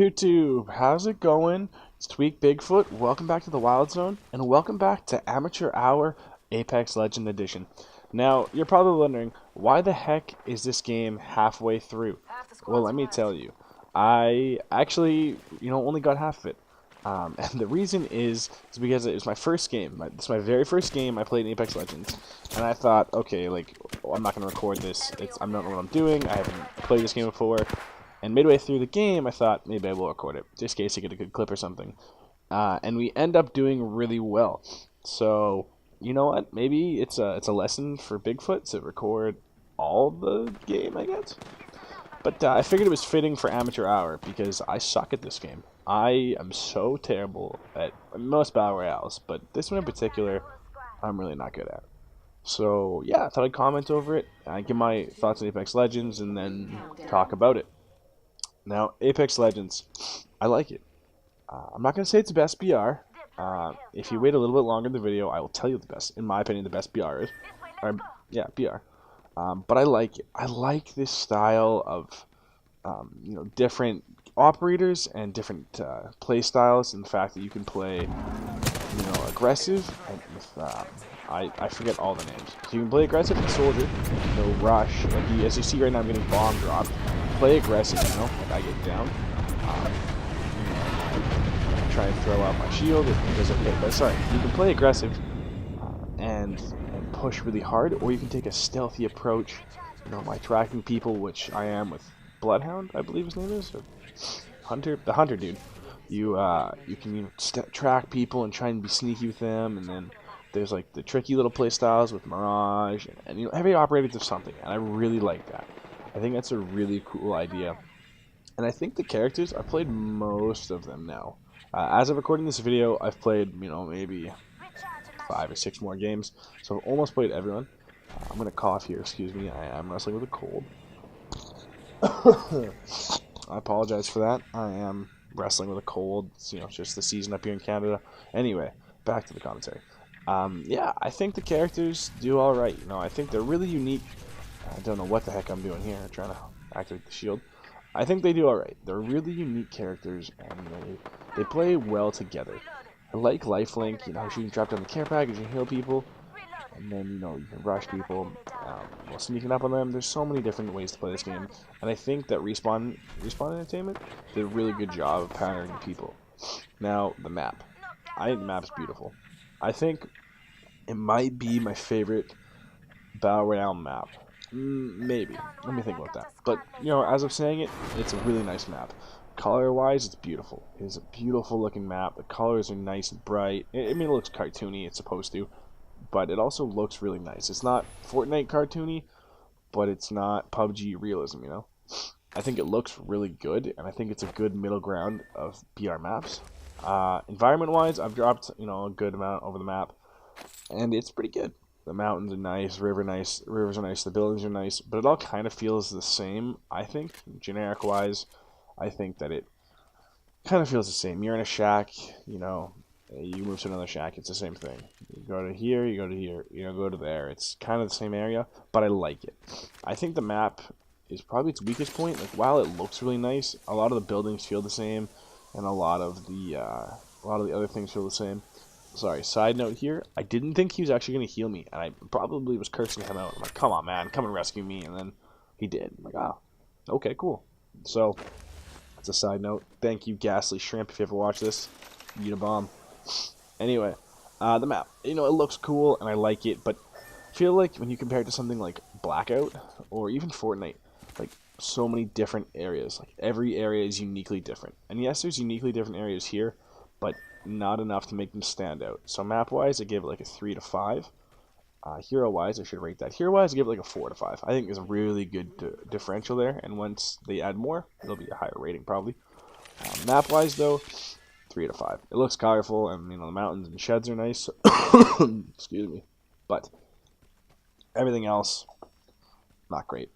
YouTube, how's it going? It's Tweak Bigfoot. Welcome back to the Wild Zone, and welcome back to Amateur Hour Apex Legend Edition. Now, you're probably wondering, why the heck is this game halfway through? Well, let me tell you. I actually, only got half of it. And the reason is because it was my first game. It's my very first game I played in Apex Legends. And I thought, okay, I'm not going to record this. I don't know what I'm doing. I haven't played this game before. And midway through the game, I thought maybe I will record it, just in case I get a good clip or something. And we end up doing really well. So, you know what? Maybe it's a lesson for Bigfoot to record all the game, I guess. But I figured it was fitting for Amateur Hour, because I suck at this game. I am so terrible at most Battle Royales, but this one in particular, I'm really not good at. So, yeah, I thought I'd comment over it, give my thoughts on Apex Legends, and then talk about it. Now, Apex Legends, I like it. I'm not going to say it's the best BR. If you wait a little bit longer in the video, I will tell you the best, in my opinion, the best BR is. Or, yeah, BR. But I like it. I like this style of, different operators and different play styles, and the fact that you can play, aggressive and with, I forget all the names. So you can play aggressive with Soldier, rush. As you see right now, I'm getting bomb dropped. Play aggressive, like I get down. Try and throw out my shield. It goes okay, but sorry, you can play aggressive and push really hard, or you can take a stealthy approach. By tracking people, which I am with Bloodhound, I believe his name is, or Hunter, the Hunter dude. You can track people and try and be sneaky with them, and then there's like the tricky little play styles with Mirage, and every operator does something, and I really like that. I think that's a really cool idea. And I think the characters, I've played most of them now. As of recording this video, I've played, maybe 5 or 6 more games. So I've almost played everyone. I'm going to cough here, excuse me. I am wrestling with a cold. I apologize for that. I am wrestling with a cold. It's, just the season up here in Canada. Anyway, back to the commentary. Yeah, I think the characters do alright. I think they're really unique. I don't know what the heck I'm doing here, trying to activate the shield. I think they do alright. They're really unique characters, and they play well together. I like Lifelink, shooting trapped on the care package and heal people, and then, you can rush people while sneaking up on them. There's so many different ways to play this game, and I think that Respawn Entertainment did a really good job of patterning people. Now, the map. I think the map is beautiful. I think it might be my favorite Battle Royale map. Maybe. Let me think about that. But, as I'm saying it, it's a really nice map. Color-wise, it's beautiful. It is a beautiful looking map. The colors are nice and bright. I mean, it looks cartoony, it's supposed to. But it also looks really nice. It's not Fortnite cartoony, but it's not PUBG realism, I think it looks really good, and I think it's a good middle ground of BR maps. Environment-wise, I've dropped, a good amount over the map, and it's pretty good. The mountains are nice, rivers are nice, the buildings are nice, but it all kind of feels the same, I think. Generic-wise, I think that it kind of feels the same. You're in a shack, you move to another shack, it's the same thing. You go to here, you go to here, go to there. It's kind of the same area, but I like it. I think the map is probably its weakest point. While it looks really nice, a lot of the buildings feel the same, and a lot of the other things feel the same. Sorry, side note here, I didn't think he was actually going to heal me, and I probably was cursing him out. I'm like, come on, man, come and rescue me, and then he did. I'm like, oh, okay, cool. So, that's a side note. Thank you, Ghastly Shrimp, if you ever watch this. Eat a bomb. Anyway, the map. It looks cool, and I like it, but I feel like when you compare it to something like Blackout, or even Fortnite, so many different areas. Every area is uniquely different. And yes, there's uniquely different areas here, but not enough to make them stand out. So map-wise, I give it a 3 to 5. Hero-wise, I should rate that. Hero-wise, I give it a 4 to 5. I think there's a really good differential there, and once they add more, it'll be a higher rating probably. Map-wise, though, 3 to 5. It looks colorful, and the mountains and sheds are nice. Excuse me. But everything else, not great.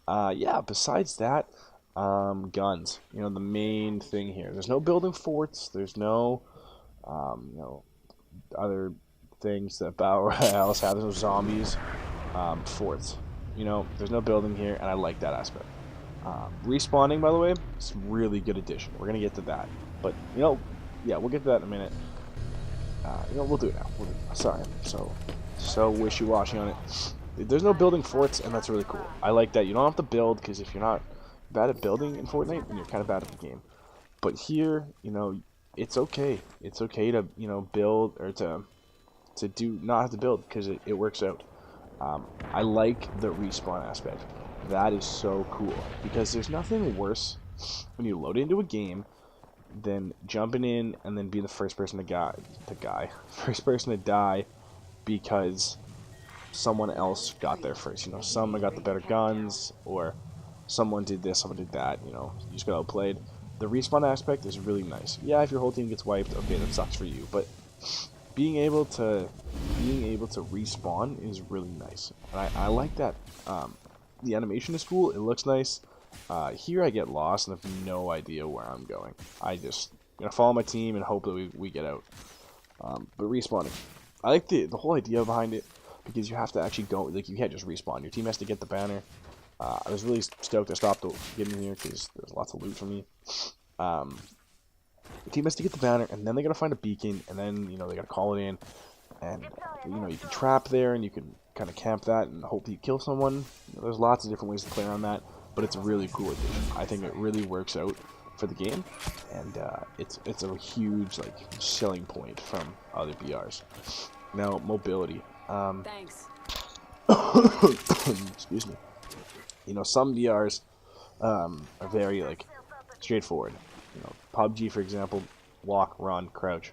Yeah, besides that, guns. The main thing here. There's no building forts. There's no, other things that Battle Royales have. There's no zombies. Forts. There's no building here, and I like that aspect. Respawning, by the way, is a really good addition. We're gonna get to that, but yeah, we'll get to that in a minute. We'll do it now. Sorry, I'm so wishy-washy on it. There's no building forts, and that's really cool. I like that. You don't have to build, because if you're not bad at building in Fortnite, then you're kind of bad at the game. But here, it's okay. It's okay to, build, or to do not have to build, because it works out. I like the respawn aspect. That is so cool, because there's nothing worse when you load into a game than jumping in and then being the first person first person to die because someone else got there first. Someone got the better guns, or someone did this, someone did that. You just got outplayed. The respawn aspect is really nice. Yeah, if your whole team gets wiped, okay, that sucks for you. But being able to respawn is really nice, and I like that. The animation is cool. It looks nice. Here I get lost and have no idea where I'm going. I just gonna follow my team and hope that we get out. But respawning, I like the whole idea behind it, because you have to actually go. Like, you can't just respawn. Your team has to get the banner. I was really stoked I stopped getting here because there's lots of loot for me. The team has to get the banner, and then they gotta find a beacon, and then they gotta call it in, and you can trap there, and you can kind of camp that and hope you kill someone. There's lots of different ways to play around that, but it's a really cool addition. I think it really works out for the game, and it's a huge selling point from other BRs. Now, mobility. Thanks. Excuse me. Some BRs are very straightforward. PUBG, for example, walk, run, crouch,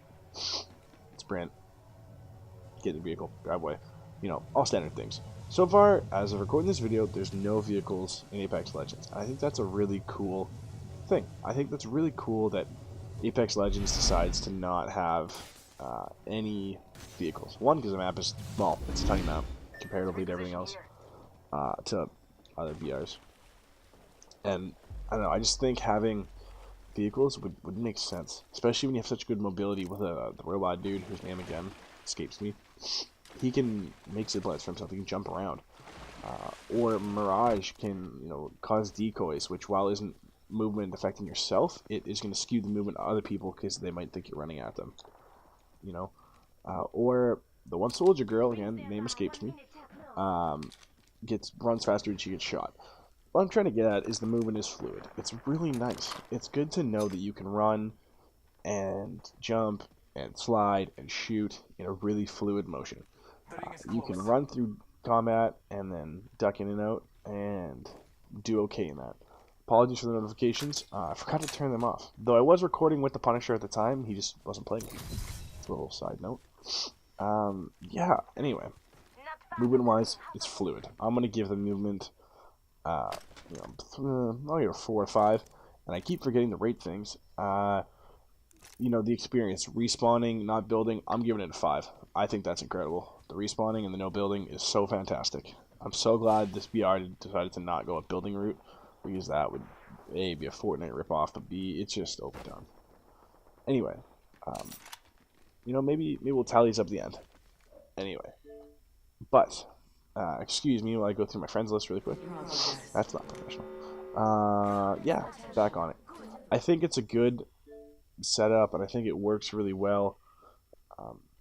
sprint, get in the vehicle, drive away. All standard things. So far, as of recording this video, there's no vehicles in Apex Legends. I think that's a really cool thing. I think that's really cool that Apex Legends decides to not have any vehicles. One, because the map is, well, it's a tiny map comparatively to everything else, to other BRs. And I don't know, I just think having vehicles would make sense, especially when you have such good mobility with the robot dude whose name again escapes me. He can make ziplines for himself. He can jump around, or Mirage can cause decoys, which while isn't movement affecting yourself, it is going to skew the movement of other people because they might think you're running at them. Or the one soldier girl, again, name escapes me, runs faster and she gets shot. What I'm trying to get at is the movement is fluid. It's really nice. It's good to know that you can run and jump and slide and shoot in a really fluid motion. You can run through combat and then duck in and out and do okay in that. Apologies for the notifications. I forgot to turn them off. Though I was recording with the Punisher at the time, he just wasn't playing. A little side note. Yeah, anyway. Movement-wise, it's fluid. I'm going to give the movement, I'll give it a 4 or 5. And I keep forgetting to rate things. The experience, respawning, not building, I'm giving it a 5. I think that's incredible. The respawning and the no building is so fantastic. I'm so glad this BR decided to not go a building route, because that would A, be a Fortnite ripoff, but B, it's just overdone. Anyway, maybe we'll tally these up at the end. Anyway, but excuse me while I go through my friends list really quick. That's not professional. Yeah, back on it. I think it's a good setup, and I think it works really well.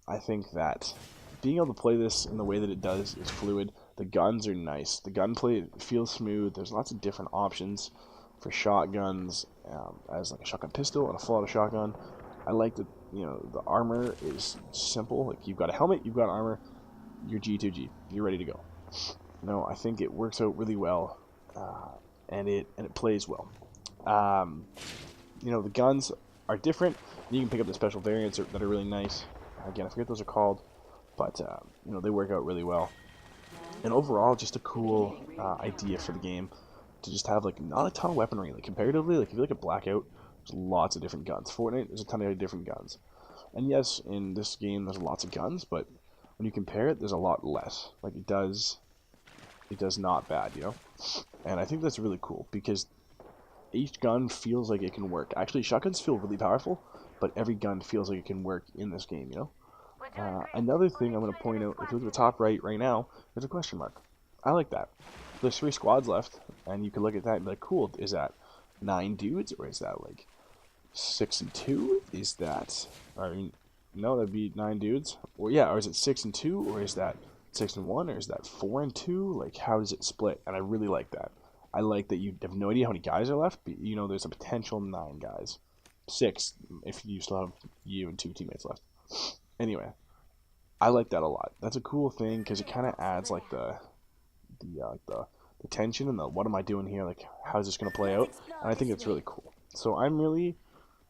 I think that being able to play this in the way that it does is fluid. The guns are nice. The gunplay feels smooth. There's lots of different options for shotguns, as like a shotgun pistol and a full-auto shotgun. I like that the armor is simple. Like, you've got a helmet, you've got armor, you're G2G, you're ready to go. I think it works out really well, and it plays well. The guns are different. You can pick up the special variants that are really nice. Again, I forget what those are called, but they work out really well. And overall, just a cool idea for the game to just have not a ton of weaponry. Comparatively, if you look at Blackout, there's lots of different guns. Fortnite, there's a ton of different guns. And yes, in this game, there's lots of guns, but when you compare it, there's a lot less. It does not bad, And I think that's really cool, because each gun feels like it can work. Actually, shotguns feel really powerful, but every gun feels like it can work in this game, Another thing I'm going to point out, if you look at the top right now, there's a question mark. I like that. there's 3 squads left, and you can look at that and be like, cool, is that 9 dudes, or is that like 6 and 2? Is that, I mean, no, that'd be 9 dudes. Or yeah, or is it 6 and 2, or is that 6 and 1, or is that 4 and 2? Like, how does it split? And I really like that. I like that you have no idea how many guys are left, but you know there's a potential 9 guys. 6 if you still have you and 2 teammates left. Anyway, I like that a lot. That's a cool thing because it kind of adds like the tension and the what am I doing here? Like, how's this gonna play out? And I think it's really cool. So I'm really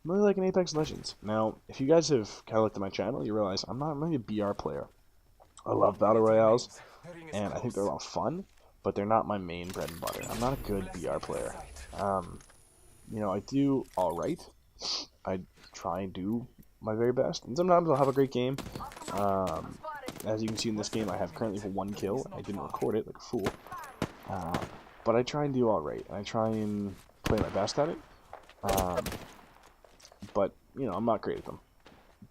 liking Apex Legends. Now, if you guys have kind of looked at my channel, you realize I'm not really a BR player. I love battle royales, and I think they're a lot of fun, but they're not my main bread and butter. I'm not a good BR player. You know, I do all right. I try and do my very best, and sometimes I'll have a great game. As you can see in this game, I have currently 1 kill. I didn't record it like a fool, but I try and do all right. I try and play my best at it. But you know, I'm not great at them.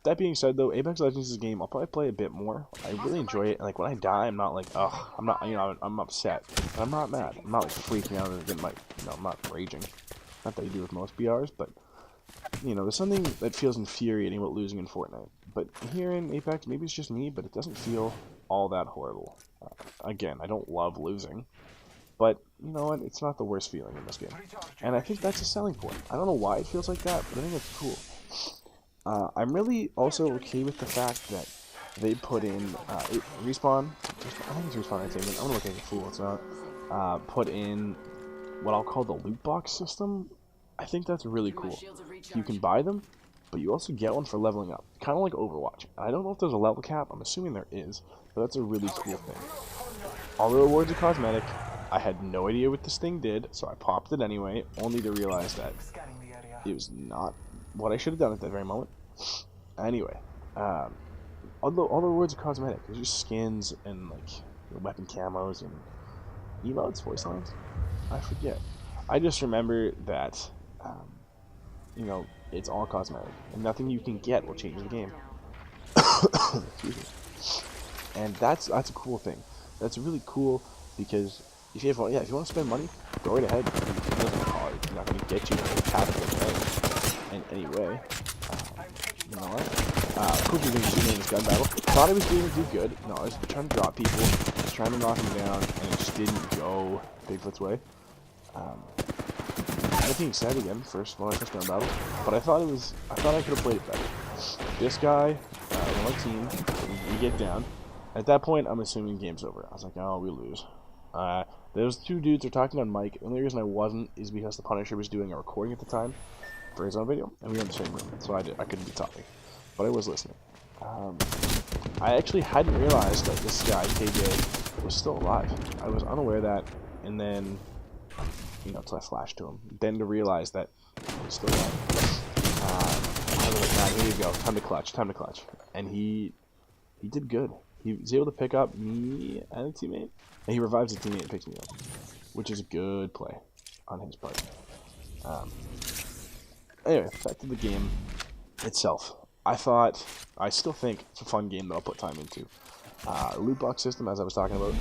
That being said, though, Apex Legends is a game I'll probably play a bit more. I really enjoy it. And, like, when I die, I'm not like, ugh, I'm not, you know, I'm upset. But I'm not mad. I'm not like freaking out and getting like, you know, I'm not raging. Not that you do with most BRs, but you know, there's something that feels infuriating about losing in Fortnite. But here in Apex, maybe it's just me, but it doesn't feel all that horrible. Again, I don't love losing, but you know what? It's not the worst feeling in this game, and I think that's a selling point. I don't know why it feels like that, but I think it's cool. I'm really also okay with the fact that they put in Respawn. I think it's Respawn Entertainment. I'm gonna look like a fool. It's not. Put in what I'll call the loot box system. I think that's really cool. You can buy them, but you also get one for leveling up, kind of like Overwatch. I don't know if there's a level cap. I'm assuming there is, but that's a really cool thing. All the rewards are cosmetic. I had no idea what this thing did, so I popped it anyway, only to realize that it was not what I should have done at that very moment. Anyway, all the rewards are cosmetic. There's just skins and like weapon camos and emotes, voice lines. I forget. I just remember that, you know, it's all cosmetic, and nothing you can get will change the game. Excuse me. And that's a cool thing. That's really cool because if you want to spend money, go right ahead. It doesn't hard. It's not going to get you half of it in any way. You know what? Cool thing is doing this gun battle. Thought I was going to do good. No, I was trying to drop people. I was trying to knock them down, and it just didn't go Bigfoot's way. That being said, again, first gun battle, but I thought I could have played it better. This guy, on my team, we get down. At that point, I'm assuming game's over. I was like, oh, we lose. Those 2 dudes are talking on mic. The only reason I wasn't is because the Punisher was doing a recording at the time for his own video, and we were in the same room, so I couldn't be talking, but I was listening. I actually hadn't realized that this guy, KJ, was still alive. I was unaware of that, and then, you know, until I flashed to him. Then to realize that he's still alive. I was like, nah, here you go, time to clutch. And he did good. He was able to pick up me and a teammate, and he revives a teammate and picks me up, which is a good play on his part. Anyway, back to the game itself. I still think it's a fun game that I'll put time into. Loot box system, as I was talking about,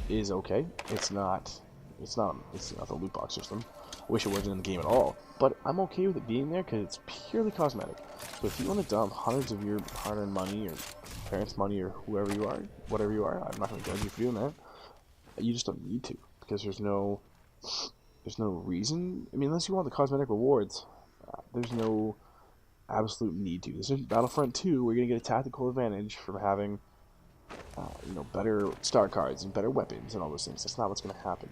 is okay. It's not the loot box system. I wish it wasn't in the game at all, but I'm okay with it being there because it's purely cosmetic. So if you want to dump hundreds of your hard-earned money or parents' money or whoever you are, whatever you are, I'm not going to judge you for doing that. You just don't need to because there's no reason. I mean, unless you want the cosmetic rewards, there's no absolute need to. This is Battlefront 2. We're going to get a tactical advantage from having, you know, better star cards and better weapons and all those things. That's not what's going to happen.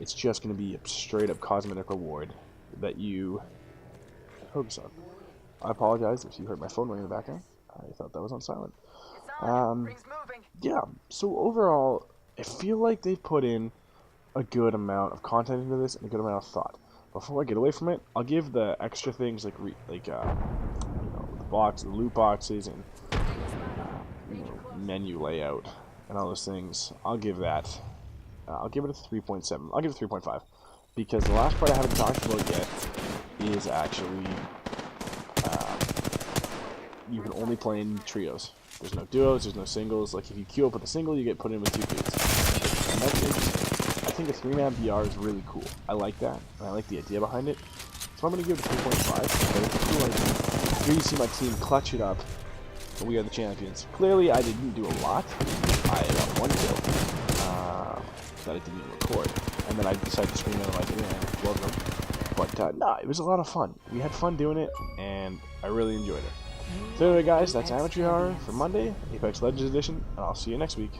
It's just going to be a straight-up cosmetic reward that you focus on. I apologize if you heard my phone ring in the background. I thought that was on silent. Yeah, so overall, I feel like they've put in a good amount of content into this and a good amount of thought. Before I get away from it, I'll give the extra things like you know, the loot boxes, and you know, menu layout and all those things. I'll give that. I'll give it a 3.7. I'll give it 3.5 because the last part I haven't talked about yet is actually you can only play in trios. There's no duos. There's no singles. Like if you queue up with a single, you get put in with 2 dudes. And that's interesting. I think a 3-man BR is really cool. I like that, and I like the idea behind it. So I'm going to give it a 3.5, but it's a cool idea. Here you see my team clutch it up, but we are the champions. Clearly, I didn't do a lot. I got 1 kill that I didn't even record, and then I decided to scream out my video and love them. But, nah, it was a lot of fun. We had fun doing it, and I really enjoyed it. So anyway, guys, that's Amateur Hour for Monday, Apex Legends Edition, and I'll see you next week.